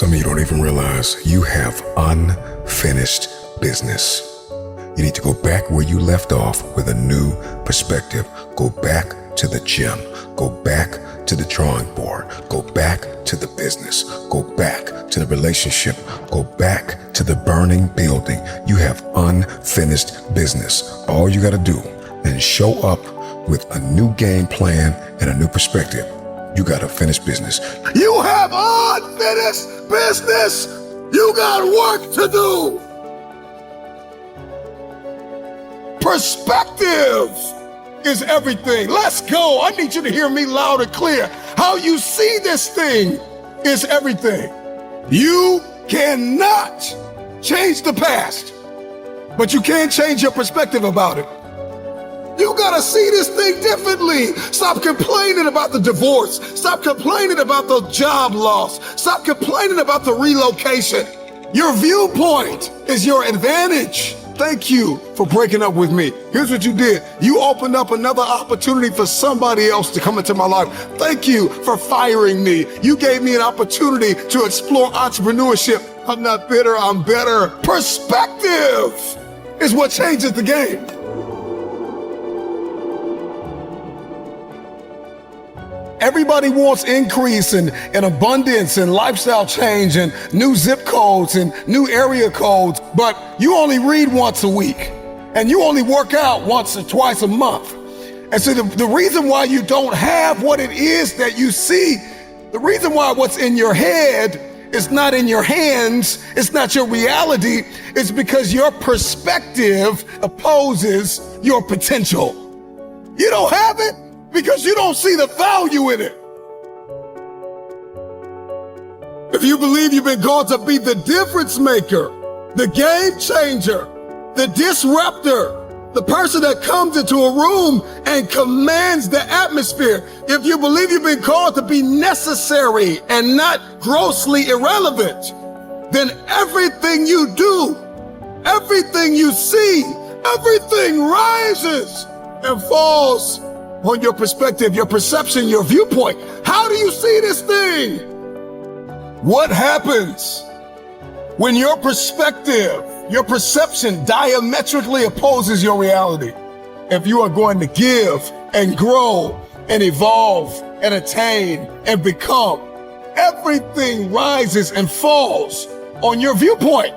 Some of you don't even realize you have unfinished business. You need to go back where you left off with a new perspective. Go back to the gym. Go back to the drawing board. Go back to the business. Go back to the relationship. Go back to the burning building. You have unfinished business. All you got to do is show up with a new game plan and a new perspective. You got to finish business. You have unfinished business. You got work to do. Perspective is everything. Let's go. I need you to hear me loud and clear. How you see this thing is everything. You cannot change the past, but you can change your perspective about it. You gotta see this thing differently. Stop complaining about the divorce. Stop complaining about the job loss. Stop complaining about the relocation. Your viewpoint is your advantage. Thank you for breaking up with me. Here's what you did. You opened up another opportunity for somebody else to come into my life. Thank you for firing me. You gave me an opportunity to explore entrepreneurship. I'm not bitter, I'm better. Perspective is what changes the game. Everybody wants increase and abundance and lifestyle change and new zip codes and new area codes, but you only read once a week and you only work out once or twice a month. And so the reason why you don't have what it is that you see, the reason why what's in your head is not in your hands, it's not your reality, it's because your perspective opposes your potential. You don't have it because you don't see the value in it. If you believe you've been called to be the difference maker, the game changer, the disruptor, the person that comes into a room and commands the atmosphere, if you believe you've been called to be necessary and not grossly irrelevant, then everything you do, everything you see, everything rises and falls on your perspective, your perception, your viewpoint. How do you see this thing? What happens when your perspective, your perception diametrically opposes your reality? If you are going to give and grow and evolve and attain and become, everything rises and falls on your viewpoint.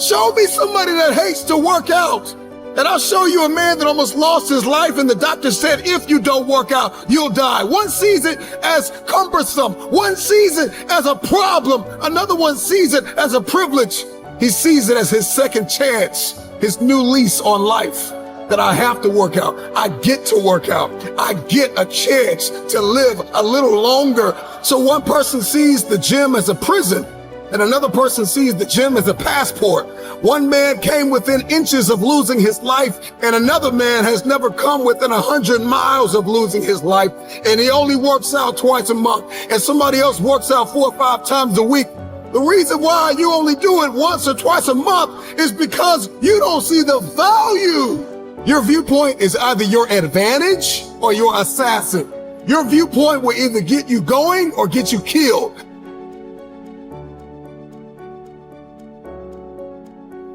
Show me somebody that hates to work out, and I'll show you a man that almost lost his life, and the doctor said, if you don't work out, you'll die. One sees it as cumbersome. One sees it as a problem. Another one sees it as a privilege. He sees it as his second chance, his new lease on life, that I have to work out. I get to work out. I get a chance to live a little longer. So one person sees the gym as a prison, and another person sees the gym as a passport. One man came within inches of losing his life, and another man has never come within 100 miles of losing his life, and he only works out twice a month, and somebody else works out 4 or 5 times a week. The reason why you only do it once or twice a month is because you don't see the value. Your viewpoint is either your advantage or your assassin. Your viewpoint will either get you going or get you killed.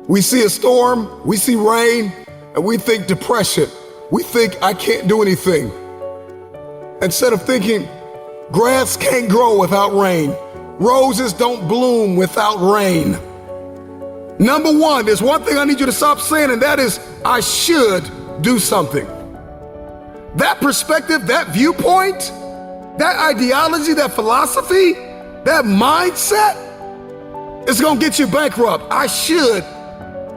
We see a storm, we see rain, and we think depression. We think I can't do anything. Instead of thinking grass can't grow without rain, roses don't bloom without rain. Number one, there's one thing I need you to stop saying, and that is, I should do something. That perspective, that viewpoint, that ideology, that philosophy, that mindset, it's gonna get you bankrupt. I should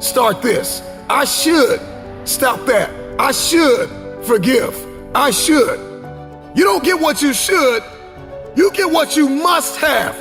start this. I should stop that. I should forgive. I should. You don't get what you should, you get what you must have.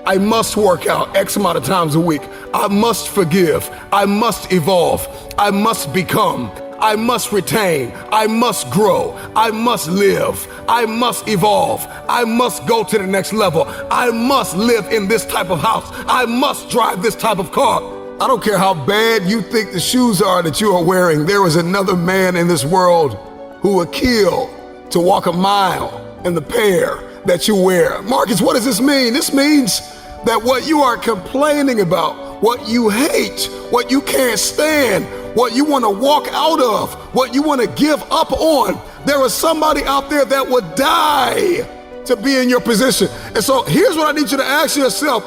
I must work out X amount of times a week. I must forgive. I must evolve. I must become. I must retain. I must grow. I must live. I must evolve. I must go to the next level. I must live in this type of house. I must drive this type of car. I don't care how bad you think the shoes are that you are wearing. There is another man in this world who would kill to walk a mile in the pair that you wear. Marcus, what does this mean? This means that what you are complaining about, what you hate, what you can't stand, what you want to walk out of, what you want to give up on, there is somebody out there that would die to be in your position. And so here's what I need you to ask yourself.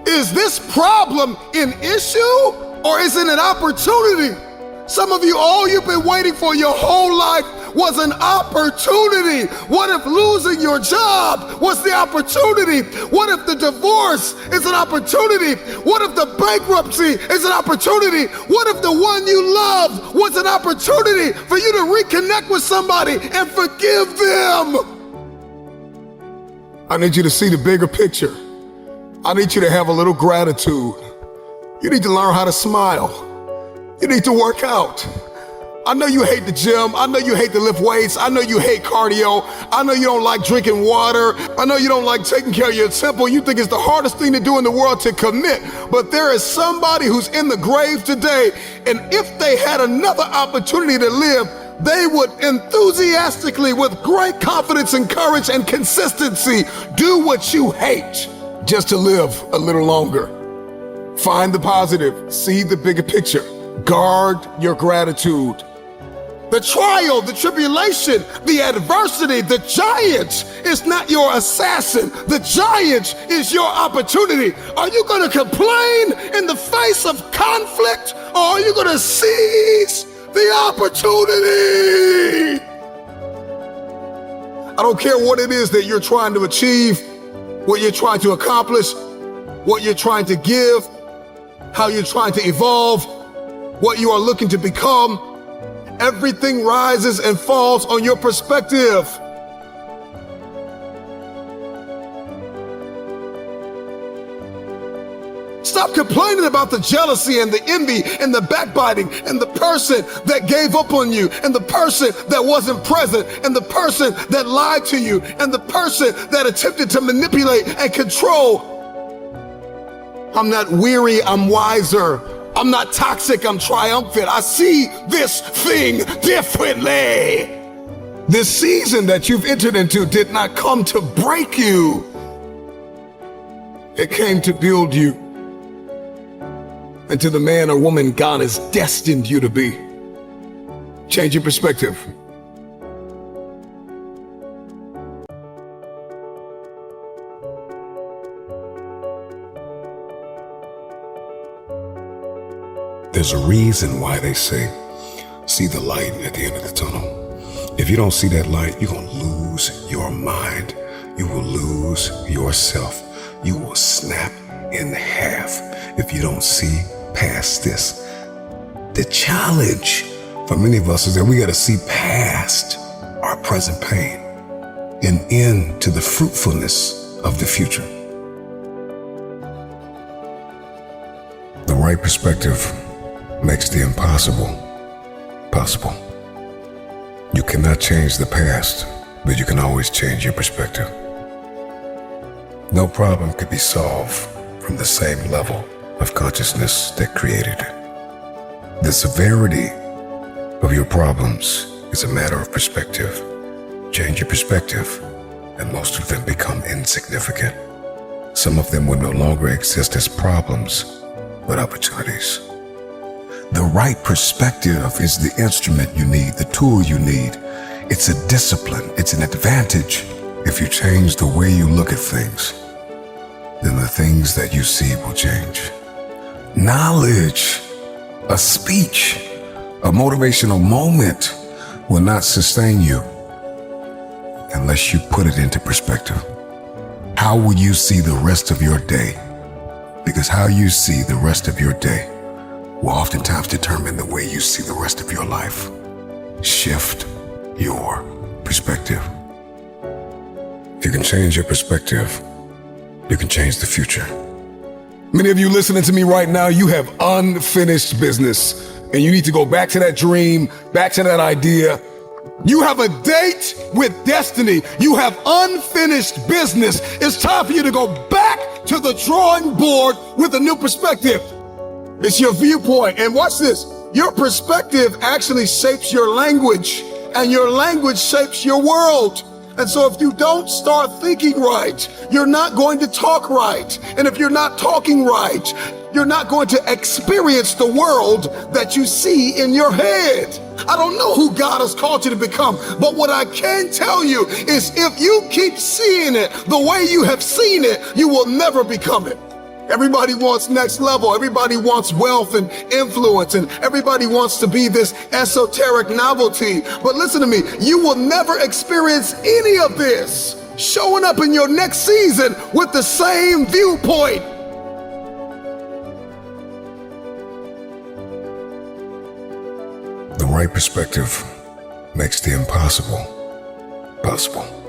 Is this problem an issue or is it an opportunity? Some of you, all you've been waiting for your whole life was an opportunity. What if losing your job was the opportunity? What if the divorce is an opportunity? What if the bankruptcy is an opportunity? What if the one you love was an opportunity for you to reconnect with somebody and forgive them? I need you to see the bigger picture. I need you to have a little gratitude. You need to learn how to smile. You need to work out. I know you hate the gym. I know you hate to lift weights. I know you hate cardio. I know you don't like drinking water. I know you don't like taking care of your temple. You think it's the hardest thing to do in the world to commit. But there is somebody who's in the grave today, and if they had another opportunity to live, they would enthusiastically, with great confidence and courage and consistency, do what you hate just to live a little longer. Find the positive. See the bigger picture. Guard your gratitude. The trial, the tribulation, the adversity, the giant is not your assassin. The giant is your opportunity. Are you going to complain in the face of conflict, or are you going to seize the opportunity? I don't care what it is that you're trying to achieve, what you're trying to accomplish, what you're trying to give, how you're trying to evolve, what you are looking to become. Everything rises and falls on your perspective. Stop complaining about the jealousy and the envy and the backbiting and the person that gave up on you and the person that wasn't present and the person that lied to you and the person that attempted to manipulate and control. I'm not weary, I'm wiser. I'm not toxic, I'm triumphant. I see this thing differently. This season that you've entered into did not come to break you. It came to build you into the man or woman God has destined you to be. Change your perspective. There's a reason why they say, see the light at the end of the tunnel. If you don't see that light, you're going to lose your mind. You will lose yourself. You will snap in half if you don't see past this. The challenge for many of us is that we got to see past our present pain and into the fruitfulness of the future. The right perspective makes the impossible possible. You cannot change the past, but you can always change your perspective. No problem could be solved from the same level of consciousness that created it. The severity of your problems is a matter of perspective. Change your perspective, and most of them become insignificant. Some of them will no longer exist as problems, but opportunities. The right perspective is the instrument you need, the tool you need. It's a discipline, it's an advantage. If you change the way you look at things, then the things that you see will change. Knowledge, a speech, a motivational moment will not sustain you unless you put it into perspective. How will you see the rest of your day? Because how you see the rest of your day will oftentimes determine the way you see the rest of your life. Shift your perspective. If you can change your perspective, you can change the future. Many of you listening to me right now, you have unfinished business, and you need to go back to that dream, back to that idea. You have a date with destiny. You have unfinished business. It's time for you to go back to the drawing board with a new perspective. It's your viewpoint. And watch this. Your perspective actually shapes your language, and your language shapes your world. And so if you don't start thinking right, you're not going to talk right. And if you're not talking right, you're not going to experience the world that you see in your head. I don't know who God has called you to become, but what I can tell you is if you keep seeing it the way you have seen it, you will never become it. Everybody wants next level. Everybody wants wealth and influence, and everybody wants to be this esoteric novelty. But listen to me, you will never experience any of this showing up in your next season with the same viewpoint. The right perspective makes the impossible possible.